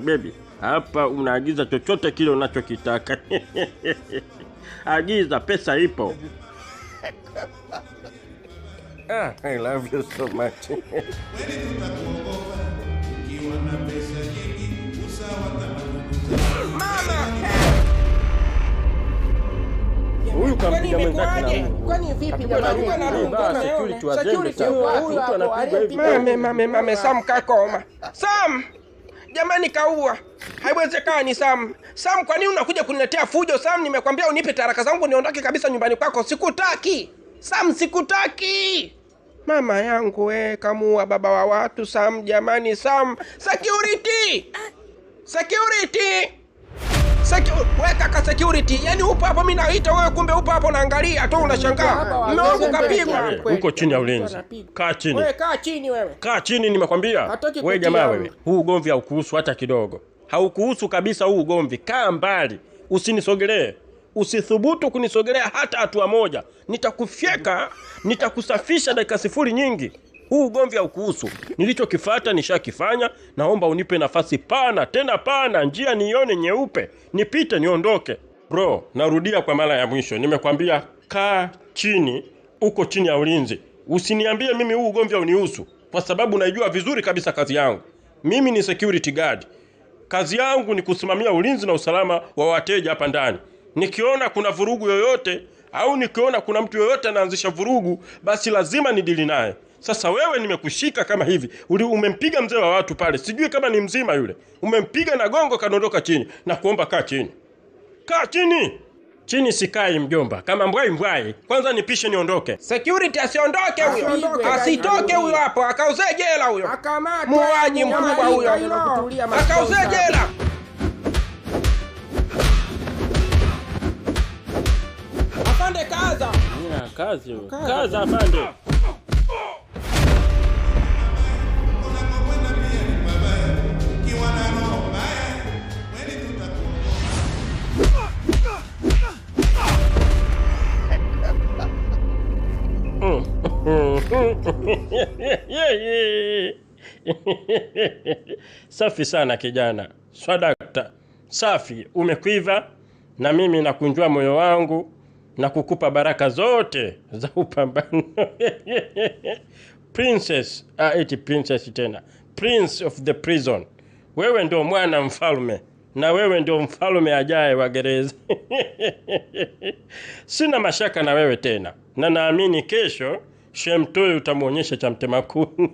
baby. Hapa unaagiza chochote kile unachokitaka. Agiza, pesa ipo. I love you so much. Huyu kampiga mwenzake na kwani vipi jamani? Mame Sam kakoma. Sam! Jamani kaua. Haiwezekani Sam. Sam, kwa nini unakuja kuniletea fujo Sam? Nimekwambia unipe taraka zangu niondoke kabisa nyumbani kwako. Sikutaki. Sam, sikutaki. Mama yangu kamuua baba wa watu Sam, jamani Sam. Security! Security! Weka ka security. Yaani upo hapo mimi naita wewe, kumbe upo hapo naangalia tu unashangaa. Mungu kapigwa. Uko chini ya ulinzi. Kaa chini. Wewe kaa chini wewe. Kaa chini nimekwambia. Wewe jamaa wewe. Huu ugomvi haukuhusu hata kidogo. Haukuhusu kabisa huu ugomvi. Kaa mbali. Usinisogelee. Usithubutu kunisogelea hata hatua moja. Nitakufyeka, nitakusafisha dakika sifuri nyingi. Huu ugomvi haukuhusu. Nilichokifuata nishakifanya. Naomba unipe nafasi pana, tena pana, njia nione nyeupe. Nipite niondoke. Bro, narudia kwa mara ya mwisho. Nimekwambia kaa chini, uko chini ya ulinzi. Usiniambie mimi huu ugomvi haunihusu, kwa sababu naijua vizuri kabisa kazi yangu. Mimi ni security guard. Kazi yangu ni kusimamia ulinzi na usalama wa wateja hapa ndani. Nikiona kuna vurugu yoyote au nikiona kuna mtu yoyote anaanzisha vurugu, basi lazima nidili naye. Sasa wewe nimekushika kama hivi. Umempiga mzee wa watu pale. Sijui kama ni mzima yule. Umempiga na gongo kadondoka chini. Na kuomba kaa chini. Kaa chini. Chini sikai mjomba. Kama mbwai. Kwanza nipishe niondoke. Security asiondoke huyo. Asitoke huyo hapo. Akauze jela huyo. Muuaji mkubwa huyo. Akauze jela. Afande kaza. Kazi. Kaza afande. Safi sana kijana. Swadakta. Safi, umekwiva na mimi nakunjua moyo wangu na kukupa baraka zote za upambano. Princess, eti princess tena. Prince of the prison. Wewe ndio mwana mfalme na wewe ndio mfalme ajaye wa gereza. Sina mashaka na wewe tena. Na naamini kesho Shemtoi utamuonyesha cha mtema kuni.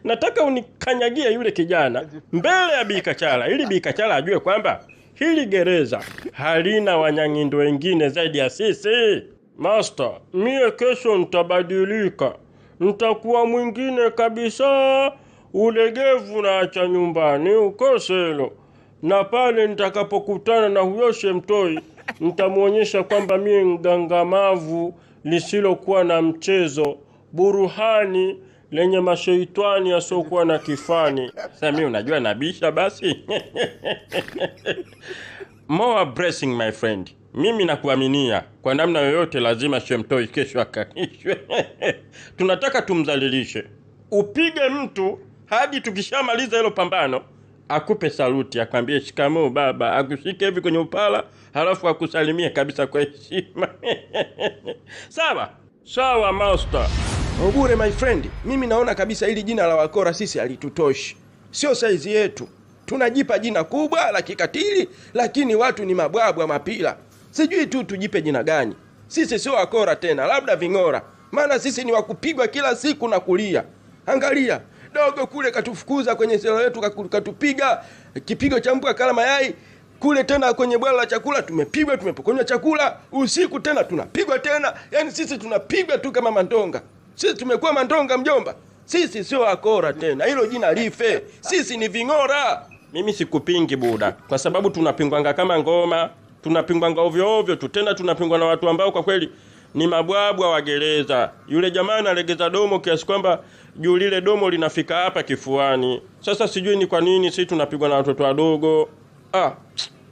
Nataka unikanyagie yule kijana mbele ya Bikachala ili Bikachala ajue kwamba hili gereza halina wanyang'indo wengine zaidi ya sisi. Master, mie kesho nitabadilika. Nitakuwa mwingine kabisa. Ulegevu na acha nyumbani ukose hilo. Na pale nitakapokutana na huyo Shemtoi nitamuonyesha kwamba mie ngangamavu lisilokuwa na mchezo, buruhani lenye mashaitani yasiokuwa na kifani. Sasa mimi unajua nabisha basi. More blessing my friend. Mimi nakuaminia kwa namna yoyote lazima Shemtoi kesho akanishwe. Tunataka tumzalilishe. Upige mtu hadi tukishamaliza hilo pambano akupe saluti, akwambie shikamoo baba, akushike hivi kwenye upala, halafu akusalimie kabisa kwa heshima. Sawa master. Ogure my friend, mimi naona kabisa hili jina la wakora sisi halitutoshi. Sio saizi yetu. Tunajipa jina kubwa la kikatili, lakini watu ni mabwabwa mapila. Sijui tu tujipe jina gani. Sisi sio wakora tena, labda ving'ora. Maana sisi ni wakupigwa kila siku na kulia. Angalia, dogo kule katufukuza kwenye selo yetu, katupiga kipigo cha mbwa kala mayai. Kule tena kwenye bwala la chakula tumepigwa, tumepokonywa chakula. Usiku tena tunapigwa tena. Yaani sisi tunapigwa tu kama mandonga. Sisi tumekuwa mandonga mjomba. Sisi sio wakora tena. Hilo jina life. Sisi ni ving'ora. Mimi sikupingi buda, kwa sababu tunapingwanga kama ngoma, tunapingwanga ovyo ovyo tu, tena tunapingwa na watu ambao kwa kweli ni mabwabwa wa gereza. Yule jamaa analegeza domo kiasi kwamba juu lile domo linafika hapa kifuani. Sasa sijui ni kwa nini sisi tunapigwa na watoto wadogo.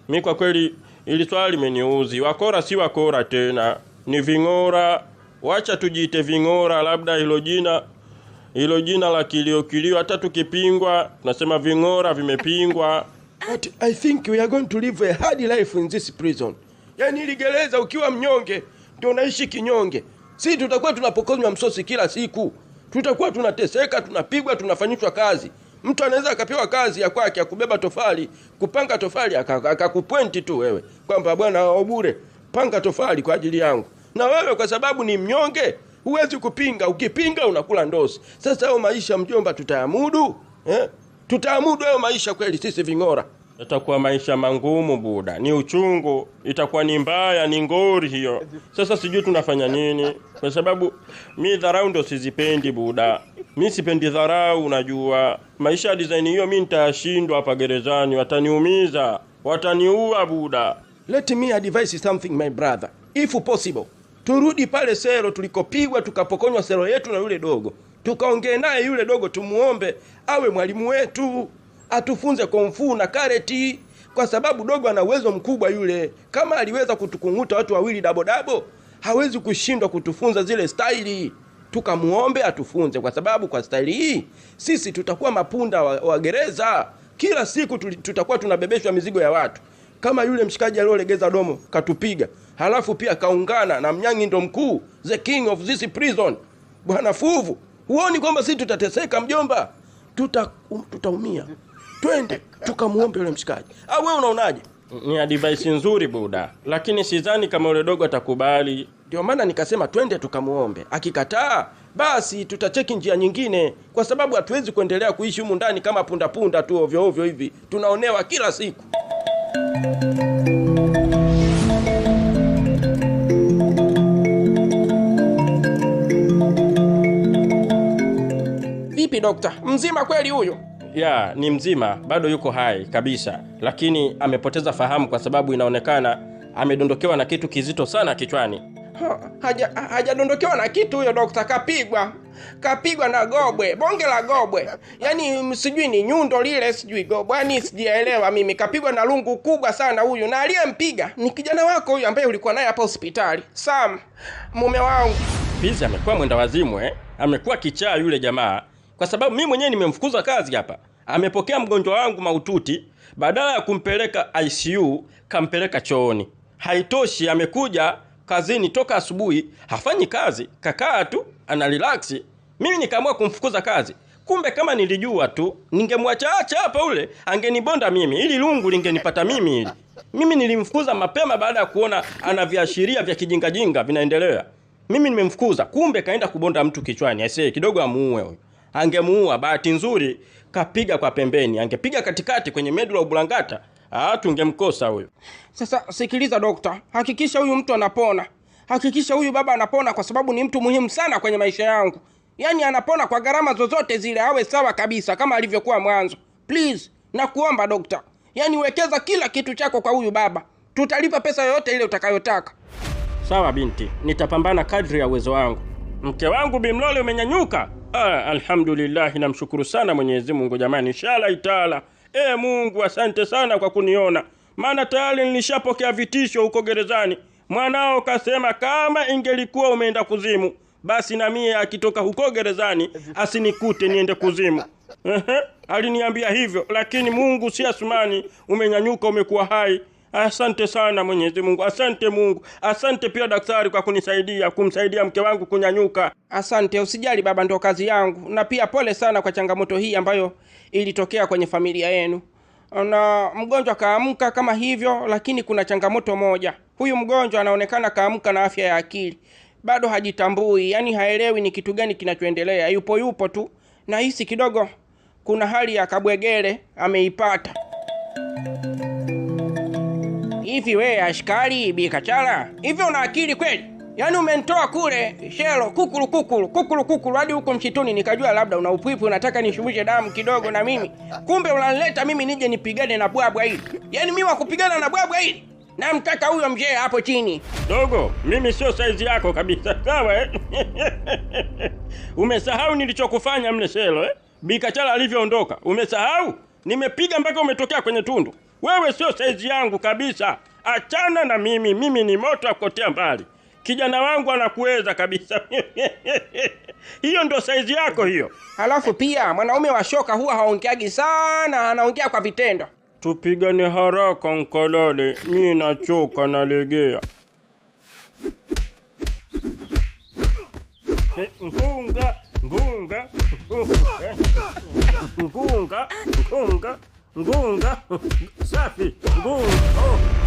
Mimi kwa kweli ili swali limeniuzi. Wakora si wakora tena, ni ving'ora. Wacha tujiite ving'ora, labda hilo jina Hilo jina la kilio hata tukipingwa tunasema ving'ora vimepingwa. But I think we are going to live a hard life in this prison. Yani ili gereza ukiwa mnyonge ndio unaishi kinyonge. Si tutakuwa tunapokonywa msosi kila siku. Tutakuwa tunateseka, tunapigwa, tunafanyishwa kazi. Mtu anaweza akapewa kazi ya kwake ya kubeba tofali, kupanga tofali akakupointi tu wewe kwamba bwana bure panga tofali kwa ajili yangu. Na wewe kwa sababu ni mnyonge huwezi kupinga, ukipinga unakula ndosi. Sasa hayo maisha mjomba tutayamudu? Tutayamudu hayo maisha kweli sisi ving'ora? Itakuwa maisha mangumu buda, ni uchungu, itakuwa ni mbaya, ni ngori hiyo. Sasa sijui tunafanya nini, kwa sababu mi dharau ndo sizipendi buda. Mi sipendi dharau, unajua. Maisha ya design hiyo mi nitashindwa hapa gerezani, wataniumiza, wataniua buda. Let me advise something my brother. If possible, turudi pale selo tulikopigwa tukapokonywa selo yetu na yule dogo. Tukaongee naye yule dogo, tumuombe awe mwalimu wetu, atufunze kumfu na kareti, kwa sababu dogo ana uwezo mkubwa yule. Kama aliweza kutukunguta watu wawili dabo, hawezi kushindwa kutufunza zile staili. Tukamuombe atufunze, kwa sababu kwa staili hii sisi tutakuwa mapunda wa gereza. Kila siku tutakuwa tunabebeshwa mizigo ya watu. Kama yule mshikaji aliolegeza domo katupiga, halafu pia kaungana na mnyangi ndo mkuu, the king of this prison, bwana Fuvu. Huoni kwamba sisi tutateseka mjomba? Tutaumia. Twende tukamuombe yule mshikaji. Au wewe unaonaje? Ni advice nzuri buda, lakini sidhani kama yule dogo atakubali. Ndio maana nikasema twende tukamuombe. Akikataa basi tutacheki njia nyingine, kwa sababu hatuwezi kuendelea kuishi humu ndani kama punda tu ovyo hivi. Tunaonewa kila siku. Vipi dokta? Mzima kweli huyo? Ya, ni mzima, bado yuko hai kabisa, lakini amepoteza fahamu kwa sababu inaonekana amedondokewa na kitu kizito sana kichwani. Hajadondokewa na kitu huyo dokta, kapigwa na gobwe, bonge la gobwe. Yaani sijui ni nyundo lile, sijui gobwe, yani sijaelewa mimi. Kapigwa na lungu kubwa sana huyu, na aliyempiga ni kijana wako huyu ambaye ulikuwa naye hapa hospitali, Sam, mume wangu. Fizi amekuwa mwenda wazimu amekuwa kichaa yule jamaa, kwa sababu mimi mwenyewe nimemfukuza kazi hapa. Amepokea mgonjwa wangu mahututi, badala ya kumpeleka ICU kampeleka chooni. Haitoshi, amekuja kazini toka asubuhi, hafanyi kazi, kakaa tu ana relax. Mimi nikaamua kumfukuza kazi. Kumbe kama nilijua tu ningemwacha hapa ule angenibonda mimi, ili lungu lingenipata mimi hili. Mimi nilimfukuza mapema baada ya kuona ana viashiria vya kijinga vinaendelea. Mimi nimemfukuza, kumbe kaenda kubonda mtu kichwani. Aisee, kidogo amuue huyo. Angemuua, bahati nzuri kapiga kwa pembeni. Angepiga katikati kwenye medulla oblongata, tungemkosa huyo. Sasa sikiliza dokta, hakikisha huyu mtu anapona. Hakikisha huyu baba anapona, kwa sababu ni mtu muhimu sana kwenye maisha yangu. Yaani anapona kwa gharama zozote zile, awe sawa kabisa kama alivyokuwa mwanzo. Please, nakuomba dokta. Yaani wekeza kila kitu chako kwa huyu baba. Tutalipa pesa yoyote ile utakayotaka. Sawa binti, nitapambana kadri ya uwezo wangu. Mke wangu Bimlole umenyanyuka? Alhamdulillah, namshukuru sana Mwenyezi Mungu jamani, inshallah itaala. Mungu asante sana kwa kuniona. Maana tayari nilishapokea vitisho huko gerezani. Mwanao kasema kama ingelikuwa umeenda kuzimu, basi na mie akitoka huko gerezani asinikute niende kuzimu. Aliniambia hivyo, lakini Mungu si Asmani, umenyanyuka, umekuwa hai. Asante sana Mwenyezi Mungu, asante Mungu. Asante pia daktari kwa kumsaidia mke wangu kunyanyuka. Asante, usijali baba, ndo kazi yangu. Na pia pole sana kwa changamoto hii ambayo ilitokea kwenye familia yenu. Na mgonjwa kaamka kama hivyo, lakini kuna changamoto moja. Huyu mgonjwa anaonekana kaamka na afya ya akili. Bado hajitambui, yani haelewi ni kitu gani kinachoendelea. Yupo tu. Na hisi kidogo kuna hali ya kabwegere ameipata. Hivi we ashikari Bikachala, hivi una akili kweli? Yaani umenitoa kule shelo kukulu hadi huko msituni, nikajua labda una upwipu, unataka nishubishe damu kidogo na mimi. Kumbe unanileta mimi nije nipigane na bwabwa hili. Yaani mimi wakupigana na bwabwa hili? Na mtaka huyo mzee hapo chini. Dogo, mimi sio saizi yako kabisa, sawa Umesahau nilichokufanya mle shelo Bikachala alivyoondoka? Umesahau? Nimepiga mpaka umetokea kwenye tundu. Wewe sio saizi yangu kabisa. Achana na mimi ni moto akotea mbali. Kijana wangu anakuweza kabisa. Hiyo ndo saizi yako hiyo. Halafu pia mwanaume wa shoka huwa haongeagi sana, anaongea kwa vitendo. Tupigane haraka Nkalale, mimi nachoka nalegea. Ngunga, ngunga, ngunga, ngunga, ngunga, safi, ngunga.